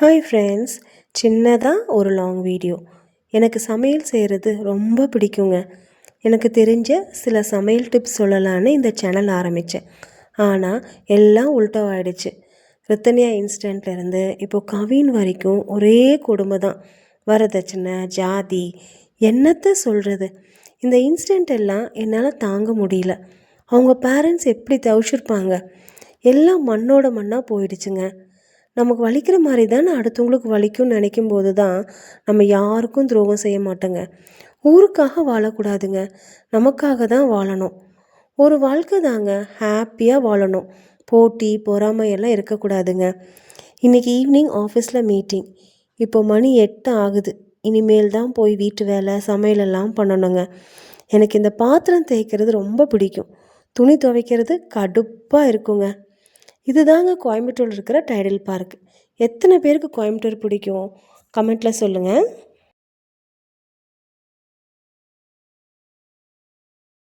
Hi friends, சின்னதாக ஒரு long video. எனக்கு சமையல் செய்கிறது ரொம்ப பிடிக்குங்க. எனக்கு தெரிஞ்ச சில சமையல் டிப்ஸ் சொல்லலான்னு இந்த சேனல் ஆரம்பித்தேன். ஆனால் எல்லாம் உல்ட்டாவாயிடுச்சு. ரித்தன்யா இன்ஸ்டன்ட்லேருந்து இப்போ கவின் வரைக்கும் ஒரே கொடுமை தான். வரதட்சணை, ஜாதி, என்னத்தை சொல்கிறது. இந்த இன்ஸ்டன்ட் எல்லாம் என்னால் தாங்க முடியல. அவங்க பேரண்ட்ஸ் எப்படி தவிச்சிருப்பாங்க. எல்லாம் மண்ணோட மண்ணாக போயிடுச்சுங்க. நமக்கு வலிக்கிற மாதிரி தானே அடுத்தவங்களுக்கு வலிக்கும்னு நினைக்கும் போது தான் நம்ம யாருக்கும் துரோகம் செய்ய மாட்டோங்க. ஊருக்காக வாழக்கூடாதுங்க, நமக்காக தான் வாழணும். ஒரு வாழ்க்கை தாங்க, ஹாப்பியாக வாழணும். போட்டி பொறாமையெல்லாம் இருக்கக்கூடாதுங்க. இன்றைக்கி ஈவினிங் ஆஃபீஸில் மீட்டிங். இப்போ மணி 8 ஆகுது. இனிமேல் தான் போய் வீட்டு வேலை சமையலெல்லாம் பண்ணணுங்க. எனக்கு இந்த பாத்திரம் தேய்க்கிறது ரொம்ப பிடிக்கும். துணி துவைக்கிறது கடுப்பாக இருக்குங்க. இதுதாங்க கோயம்புத்தூரில் இருக்கிற டைடல் பார்க். எத்தனை பேருக்கு கோயம்புத்தூர் பிடிக்கும்? கமெண்ட்டில் சொல்லுங்கள்.